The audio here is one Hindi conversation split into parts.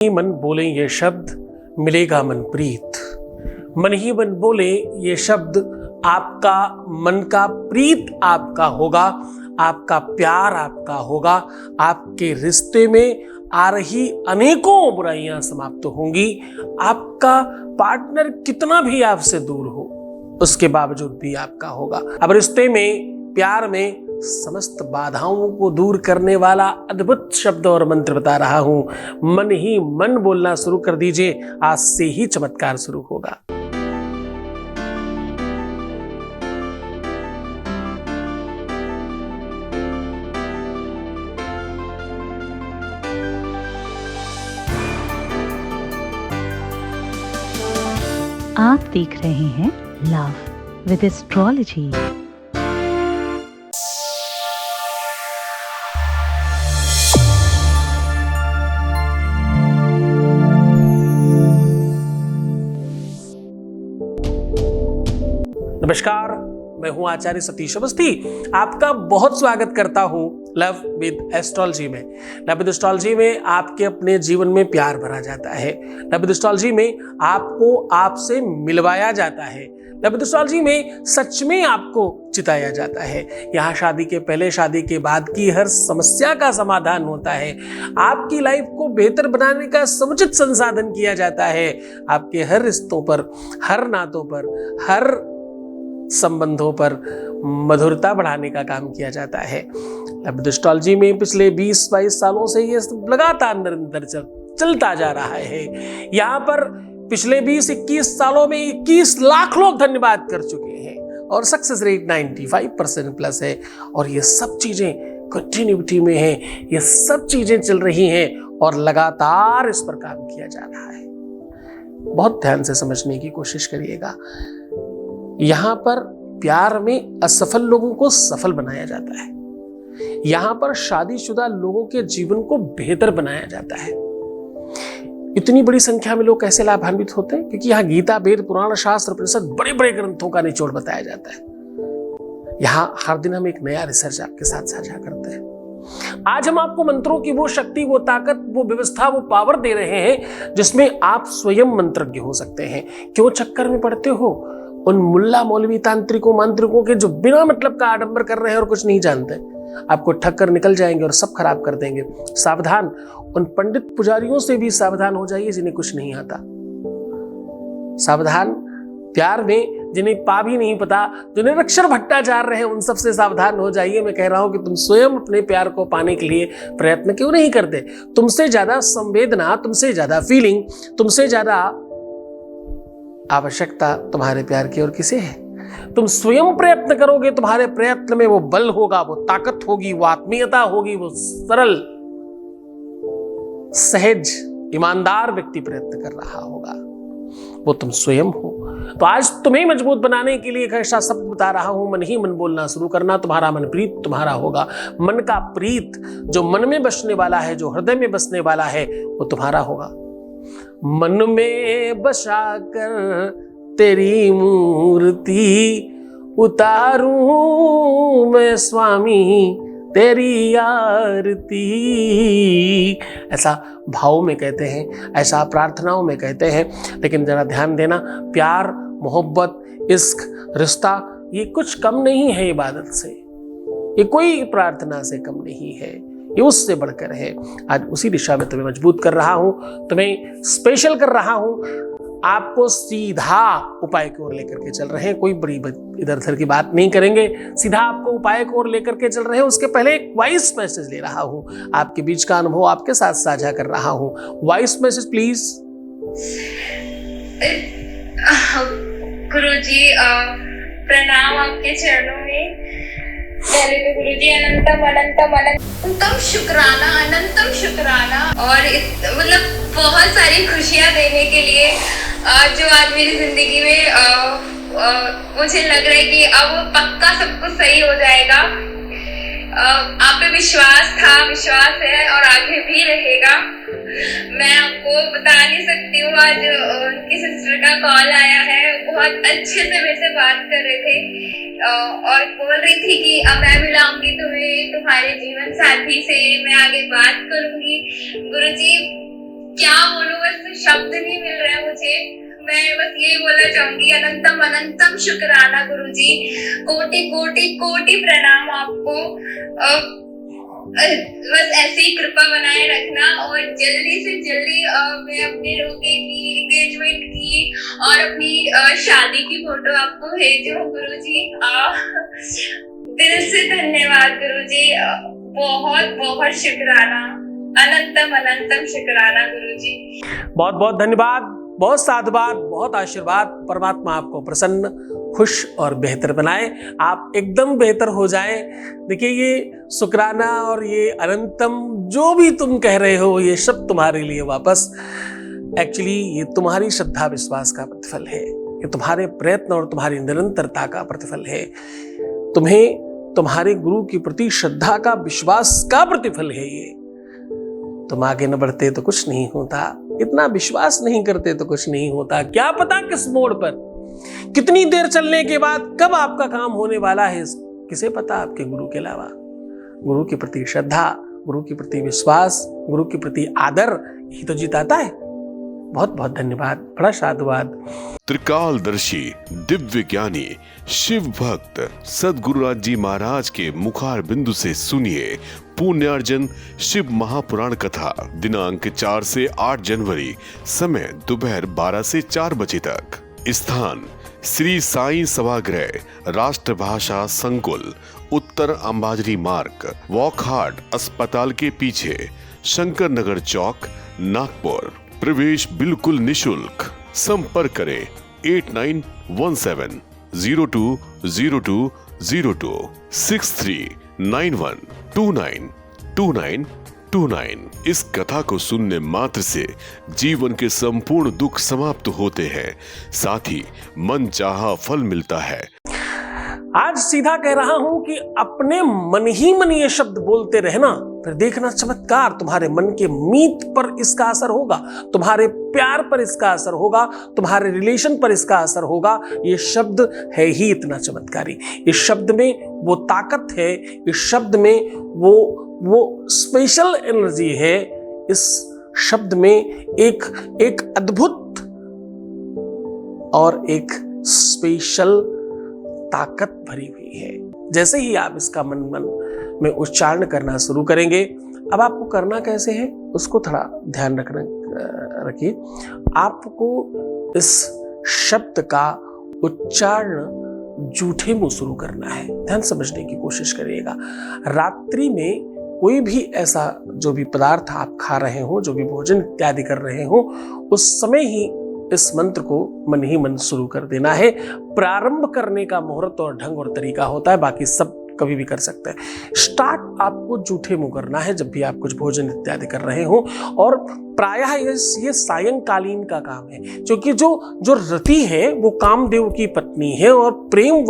मन बोले ये शब्द मिलेगा मन प्रीत। मन ही मन बोले ये शब्द आपका मन का प्रीत आपका होगा, आपका प्यार आपका होगा, आपके रिश्ते में आ रही अनेकों बुराइयां समाप्त होंगी। आपका पार्टनर कितना भी आपसे दूर हो उसके बावजूद भी आपका होगा। अब रिश्ते में, प्यार में समस्त बाधाओं को दूर करने वाला अद्भुत शब्द और मंत्र बता रहा हूं। मन ही मन बोलना शुरू कर दीजिए, आज से ही चमत्कार शुरू होगा। आप देख रहे हैं लव विद एस्ट्रोलॉजी। नमस्कार, मैं हूं आचार्य सतीश अवस्थी। आपका बहुत स्वागत करता हूं लव विद एस्ट्रोलॉजी में। लव विद एस्ट्रोलॉजी में आपके अपने जीवन में प्यार भरा जाता है। लव विद एस्ट्रोलॉजी में आपको आपसे मिलवाया जाता है। लव विद एस्ट्रोलॉजी में सच में आपको चिताया जाता है। यहाँ शादी के पहले, शादी के बाद की हर समस्या का समाधान होता है। आपकी लाइफ को बेहतर बनाने का समुचित संसाधन किया जाता है। आपके हर रिश्तों पर, हर नातों पर, हर संबंधों पर मधुरता बढ़ाने का काम किया जाता है। लव विद एस्ट्रोलॉजी में पिछले 20-22 सालों से ये लगातार निरंतर चलता जा रहा है। यहाँ पर पिछले 20-21 सालों में 21 लाख लोग धन्यवाद कर चुके हैं और सक्सेस रेट 95% प्लस है। और ये सब चीजें कंटिन्यूटी में है, ये सब चीजें चल रही हैं और लगातार इस पर काम किया जा रहा है। बहुत ध्यान से समझने की कोशिश करिएगा। यहां पर प्यार में असफल लोगों को सफल बनाया जाता है। यहां पर शादीशुदा लोगों के जीवन को बेहतर बनाया जाता है। इतनी बड़ी संख्या में लोग कैसे लाभान्वित होते हैं? क्योंकि यहाँ गीता, वेद, पुराण, शास्त्र, उपनिषद, बड़े बड़े ग्रंथों का निचोड़ बताया जाता है। यहाँ हर दिन हम एक नया रिसर्च आपके साथ साझा करते हैं। आज हम आपको मंत्रों की वो शक्ति, वो ताकत, वो व्यवस्था, वो पावर दे रहे हैं जिसमें आप स्वयं मंत्रज्ञ हो सकते हैं। क्यों चक्कर में पड़ते हो उन मुल्ला मौलवी तांत्रिकों मांत्रिकों के जो बिना मतलब का आडंबर कर रहे हैं और कुछ नहीं जानते? आपको ठग कर निकल जाएंगे और सब खराब कर देंगे। सावधान, उन पंडित पुजारियों से भी सावधान हो जाइए जिन्हें कुछ नहीं आता। सावधान, प्यार में जिन्हें पा भी नहीं पता, जो निरक्षर भट्टाचार्य हैं, उन सब से सावधान हो जाइए। मैं कह रहा हूं कि तुम स्वयं अपने प्यार को पाने के लिए प्रयत्न क्यों नहीं करते? तुमसे ज्यादा संवेदना, तुमसे ज्यादा फीलिंग, तुमसे ज्यादा आवश्यकता तुम्हारे प्यार की और किसे है? तुम स्वयं प्रयत्न करोगे, तुम्हारे प्रयत्न में वो बल होगा, वो ताकत होगी, वो आत्मीयता होगी, वो सरल, सहज, ईमानदार व्यक्ति प्रयत्न कर रहा होगा, वो तुम स्वयं हो। तो आज तुम्हें मजबूत बनाने के लिए एक ऐसा शब्द बता रहा हूं, मन ही मन बोलना शुरू करना। तुम्हारा मन प्रीत तुम्हारा होगा। मन का प्रीत जो मन में बसने वाला है, जो हृदय में बसने वाला है, वो तुम्हारा होगा। मन में बसा कर तेरी मूर्ति उतारूं मैं स्वामी तेरी आरती। ऐसा भाव में कहते हैं, ऐसा प्रार्थनाओं में कहते हैं। लेकिन जरा ध्यान देना, प्यार, मोहब्बत, इश्क, रिश्ता ये कुछ कम नहीं है इबादत से। ये कोई प्रार्थना से कम नहीं है, ये उससे बढ़कर है। आज उसी दिशा में तुम्हें मजबूत कर रहा हूं, तुम्हें स्पेशल कर रहा हूं। आपको सीधा उपाय की ओर लेकर के चल रहे हैं। कोई बड़ी इधर उधर की बात नहीं करेंगे, सीधा आपको उपाय की ओर लेकर के चल रहे हैं। उसके पहले एक वॉइस मैसेज ले रहा हूं, आपके बीच का अनुभव आपके साथ साझा कर रहा हूं। Voice message please. गुरुजी, प्रणाम आपके चरणों में। पहले तो गुरुजी अनंतम अनंतम अनंतम शुक्राना, अनंतम शुक्राना। और मतलब बहुत सारी खुशियां देने के लिए जो आज मेरी जिंदगी में मुझे लग रहा है कि अब पक्का सब कुछ सही हो जाएगा। आप पे विश्वास था, विश्वास है और आगे भी रहेगा। मैं आपको बता नहीं सकती हूँ, आज उनकी सिस्टर का कॉल आया है। बहुत अच्छे से मेरे से बात कर रहे थे और बोल रही थी कि अब मैं मिलाऊंगी तुम्हें तुम्हारे जीवन साथी से, मैं आगे बात करूंगी। गुरुजी क्या बोलूं, बस शब्द नहीं मिल रहे मुझे। मैं बस यही बोलना चाहूंगी, अनंतम अनंतम शुक्राना गुरुजी, कोटि कोटि कोटि प्रणाम आपको। बस ऐसे ही कृपा बनाए रखना और जल्दी से जल्दी मैं अपने रोके की एंगेजमेंट की और अपनी शादी की फोटो आपको भेजूं गुरुजी। दिल से धन्यवाद गुरुजी, बहुत बहुत शुक्राना, अनंतम अनंतम शुक्राना गुरुजी। बहुत बहुत धन्यवाद, बहुत साधुवाद, बहुत आशीर्वाद। परमात्मा आपको प्रसन्न, खुश और बेहतर बनाए, आप एकदम बेहतर हो जाएं। देखिए, ये शुक्राना और ये अनंतम जो भी तुम कह रहे हो, ये सब तुम्हारे लिए वापस एक्चुअली ये तुम्हारी श्रद्धा विश्वास का प्रतिफल है, ये तुम्हारे प्रयत्न और तुम्हारी निरंतरता का प्रतिफल है, तुम्हें तुम्हारे गुरु के प्रति श्रद्धा का विश्वास का प्रतिफल है। ये तुम आगे न बढ़ते तो कुछ नहीं होता, इतना विश्वास नहीं करते तो कुछ नहीं होता। क्या पता किस मोड़ पर, कितनी देर चलने के बाद कब आपका काम होने वाला है, किसे पता आपके गुरु के अलावा। गुरु के प्रति श्रद्धा, गुरु के प्रति विश्वास, गुरु के प्रति आदर, यही तो जिताता है। बहुत बहुत धन्यवाद, बड़ा साधुवाद। त्रिकालदर्शी दिव्य ज्ञानी शिव भक्त सद्गुरुराज जी महाराज के मुखार बिंदु से सुनिए पुण्यार्जन शिव महापुराण कथा, दिनांक 4 से 8 जनवरी, समय दोपहर 12 से 4 बजे तक। स्थान श्री साईं सभागृह, राष्ट्रभाषा संकुल, उत्तर अंबाजरी मार्ग, वॉकहार्ट अस्पताल के पीछे, शंकर नगर चौक, नागपुर। प्रवेश बिल्कुल निशुल्क। संपर्क करें 8917020202 6391292929। इस कथा को सुनने मात्र से जीवन के संपूर्ण दुख समाप्त होते हैं, साथ ही मन चाहा फल मिलता है। आज सीधा कह रहा हूं कि अपने मन ही मन ये शब्द बोलते रहना, फिर देखना चमत्कार। तुम्हारे मन के मीत पर इसका असर होगा, तुम्हारे प्यार पर इसका असर होगा, तुम्हारे रिलेशन पर इसका असर होगा। ये शब्द है ही इतना चमत्कारी, इस शब्द में वो ताकत है, इस शब्द में वो स्पेशल एनर्जी है, इस शब्द में एक अद्भुत और एक स्पेशल ताकत भरी हुई है। जैसे ही आप इसका मन में उच्चारण करना शुरू करेंगे, अब आपको करना कैसे है उसको थोड़ा ध्यान रखिए। आपको इस शब्द का उच्चारण जूठे मुंह शुरू करना है, ध्यान समझने की कोशिश करिएगा। रात्रि में कोई भी ऐसा जो भी पदार्थ आप खा रहे हो, जो भी भोजन इत्यादि कर रहे हो, उस समय ही इस मंत्र को मन ही मन शुरू कर देना है। प्रारंभ करने का मुहूर्त और ढंग और तरीका होता है, बाकी सब कभी भी कर सकते हैं। स्टार्ट आपको जूठे मुंह करना है जब भी आप कुछ भोजन इत्यादि कर रहे हो, और प्रायः ये सायंकालीन का काम है, क्योंकि जो रति है वो कामदेव की पत्नी है, और प्रेम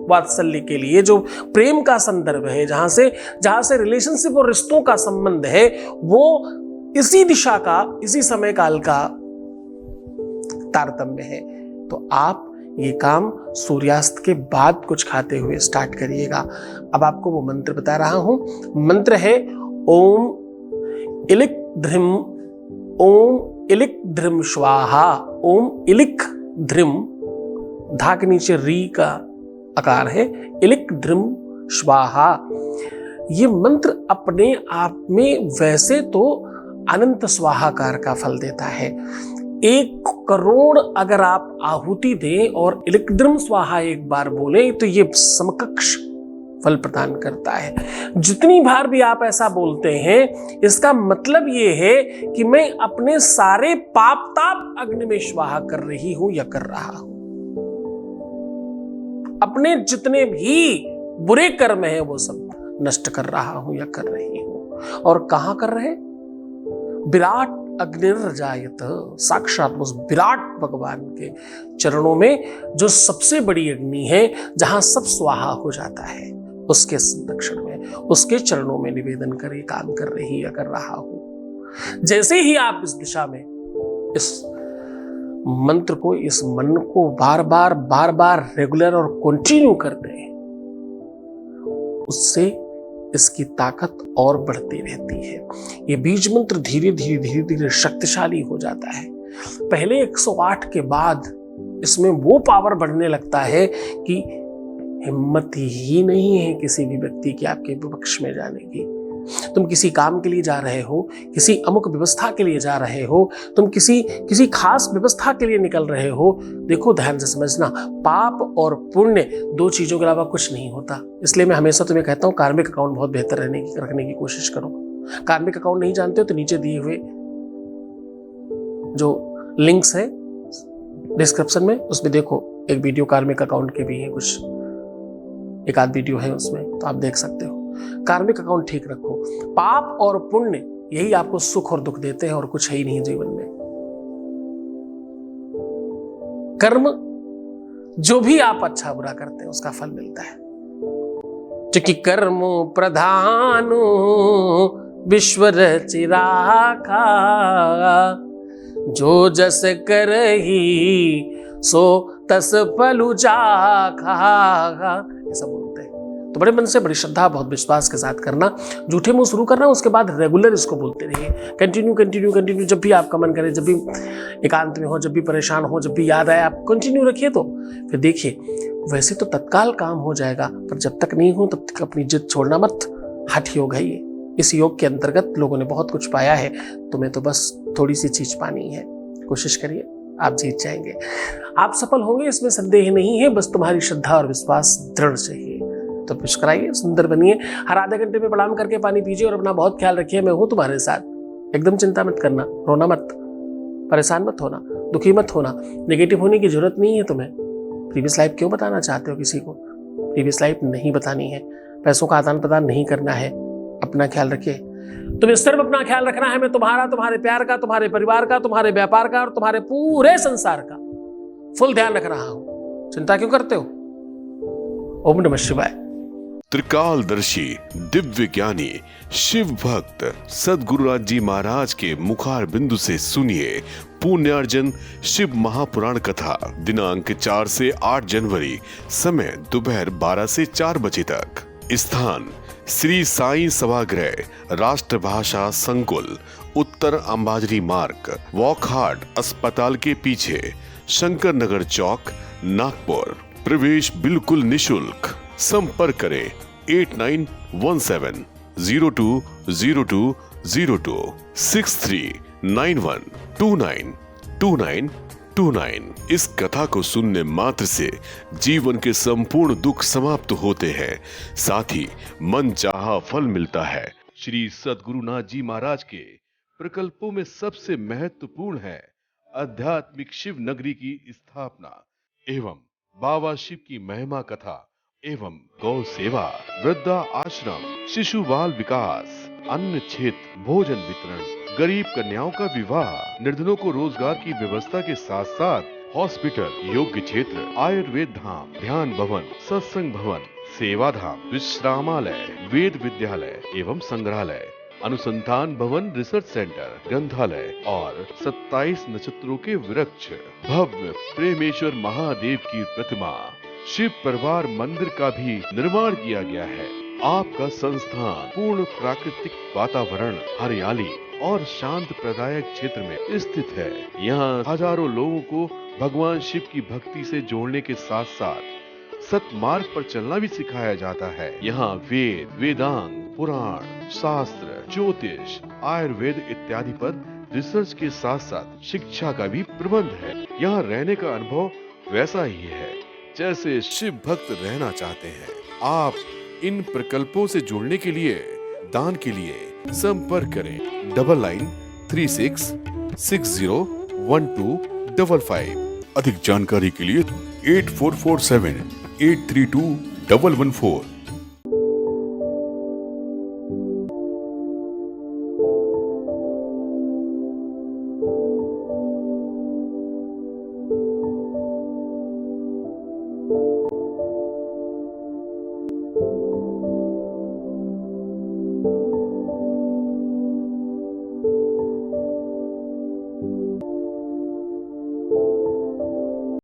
वात्सल्य के लिए जो प्रेम का संदर्भ है, जहां से रिलेशनशिप और रिश्तों का संबंध है, वो इसी दिशा का, इसी समय काल का तारतम्य है। तो आप ये काम सूर्यास्त के बाद कुछ खाते हुए स्टार्ट करिएगा। अब आपको वो मंत्र बता रहा हूं। मंत्र है ओम इलिक ध्रिम स्वाहा। ओम इलिक ध्रिम, धा के नीचे री का आकार है, इलिक ध्रिम स्वाहा। ये मंत्र अपने आप में वैसे तो अनंत स्वाहाकार का फल देता है। 1 करोड़ अगर आप आहुति दें और इलिक्द्रम स्वाहा एक बार बोले तो ये समकक्ष फल प्रदान करता है। जितनी बार भी आप ऐसा बोलते हैं, इसका मतलब ये है कि मैं अपने सारे पाप ताप अग्नि में स्वाहा कर रही हूं या कर रहा हूं। अपने जितने भी बुरे कर्म हैं वो सब नष्ट कर रहा हूं या कर रही हूं। और कहां कर रहे? विराट अग्निर्जायत, साक्षात उस विराट भगवान के चरणों में, जो सबसे बड़ी अग्नि है, जहां सब स्वाहा हो जाता है, उसके संरक्षण में, उसके चरणों में निवेदन कर ये काम कर रही या कर रहा हूं। जैसे ही आप इस दिशा में इस मंत्र को, इस मन को बार बार रेगुलर और कंटिन्यू करते हैं, उससे इसकी ताकत और बढ़ती रहती है। ये बीज मंत्र धीरे धीरे शक्तिशाली हो जाता है। पहले 108 के बाद इसमें वो पावर बढ़ने लगता है कि हिम्मत ही नहीं है किसी भी व्यक्ति की आपके विपक्ष में जाने की। तुम किसी काम के लिए जा रहे हो, किसी अमुक व्यवस्था के लिए जा रहे हो, तुम किसी खास व्यवस्था के लिए निकल रहे हो। देखो, ध्यान से समझना, पाप और पुण्य दो चीजों के अलावा कुछ नहीं होता। इसलिए मैं हमेशा तुम्हें कहता हूं, कार्मिक अकाउंट बहुत बेहतर रखने की कोशिश करो। कार्मिक अकाउंट नहीं जानते हो तो नीचे दिए हुए जो लिंक्स है डिस्क्रिप्शन में, उसमें देखो, एक वीडियो कार्मिक अकाउंट के भी है, कुछ एक आध वीडियो है उसमें, तो आप देख सकते हो। कार्मिक अकाउंट ठीक रखो। पाप और पुण्य यही आपको सुख और दुख देते हैं, और कुछ है ही नहीं जीवन में। कर्म जो भी आप अच्छा बुरा करते हैं उसका फल मिलता है। क्योंकि कर्म प्रधान विश्व रचिराखा, जो जस करही सो तस फलु चाखा, ऐसा बोलते हैं। तो बड़े मन से, बड़ी श्रद्धा, बहुत विश्वास के साथ करना। झूठे मुंह शुरू करना, उसके बाद रेगुलर इसको बोलते रहिए। कंटिन्यू। जब भी आपका मन करे, जब भी एकांत में हो, जब भी परेशान हो, जब भी याद आए, आप कंटिन्यू रखिए। तो फिर देखिए, वैसे तो तत्काल काम हो जाएगा, पर जब तक नहीं हो तब तक अपनी जिद छोड़ना मत। हठ योग है ये। इस योग के अंतर्गत लोगों ने बहुत कुछ पाया है। तुम्हें तो बस थोड़ी सी चीज पानी है। कोशिश करिए, आप जीत जाएंगे। आप सफल होंगे, इसमें संदेह नहीं है। बस तुम्हारी श्रद्धा और विश्वास दृढ़ चाहिए। तो मुस्कुराइए, सुंदर बनिए। हर आधे घंटे में प्रणाम करके पानी पीजिए और अपना बहुत ख्याल रखिए। मैं हूं तुम्हारे साथ। एकदम चिंता मत करना, रोना मत, परेशान मत होना, दुखी मत होना। नेगेटिव होने की जरूरत नहीं है तुम्हें। प्रीवियस लाइफ क्यों बताना चाहते हो किसी को? प्रीवियस लाइफ नहीं बतानी है। पैसों का आदान प्रदान नहीं करना है। अपना ख्याल रखिए। तुम्हें सिर्फ अपना ख्याल रखना है। मैं तुम्हारा, तुम्हारे प्यार का, तुम्हारे परिवार का, तुम्हारे व्यापार का और तुम्हारे पूरे संसार का फुल ध्यान रख रहा हूं। चिंता क्यों करते हो? ओम नमः शिवाय। त्रिकालदर्शी दिव्य ज्ञानी शिव भक्त सद्गुरुराज जी महाराज के मुखार बिंदु से सुनिए पुण्यार्जन शिव महापुराण कथा। दिनांक 4 से 8 जनवरी, समय दोपहर 12 से 4 बजे तक। स्थान श्री साईं सभागृह, राष्ट्रभाषा संकुल, उत्तर अंबाजरी मार्ग, वॉकहार्ट अस्पताल के पीछे, शंकर नगर चौक, नागपुर। प्रवेश बिल्कुल निशुल्क। संपर्क करें 8917020202 6391292929। इस कथा को सुनने मात्र से जीवन के संपूर्ण दुख समाप्त होते हैं, साथ ही मन चाहा फल मिलता है। श्री सद्गुरुनाथ जी महाराज के प्रकल्पों में सबसे महत्वपूर्ण है आध्यात्मिक शिव नगरी की स्थापना एवं बाबा शिव की महिमा कथा एवं गौ सेवा, वृद्धा आश्रम, शिशु बाल विकास, अन्न क्षेत्र, भोजन वितरण, गरीब कन्याओं का विवाह, निर्धनों को रोजगार की व्यवस्था के साथ साथ हॉस्पिटल, योग्य क्षेत्र, आयुर्वेद धाम, ध्यान भवन, सत्संग भवन, सेवा धाम, विश्रामालय, वेद विद्यालय एवं संग्रहालय, अनुसंधान भवन, रिसर्च सेंटर, ग्रंथालय और 27 नक्षत्रों के वृक्ष, भव्य प्रेमेश्वर महादेव की प्रतिमा, शिव परिवार मंदिर का भी निर्माण किया गया है। आपका संस्थान पूर्ण प्राकृतिक वातावरण, हरियाली और शांत प्रदायक क्षेत्र में स्थित है। यहाँ हजारों लोगों को भगवान शिव की भक्ति से जोड़ने के साथ साथ सतमार्ग पर चलना भी सिखाया जाता है। यहाँ वेद, वेदांग, पुराण, शास्त्र, ज्योतिष, आयुर्वेद इत्यादि पर रिसर्च के साथ साथ शिक्षा का भी प्रबंध है। यहाँ रहने का अनुभव वैसा ही है जैसे शिव भक्त रहना चाहते हैं। आप इन प्रकल्पों से जुड़ने के लिए, दान के लिए संपर्क करें 9936601255। अधिक जानकारी के लिए 8447832114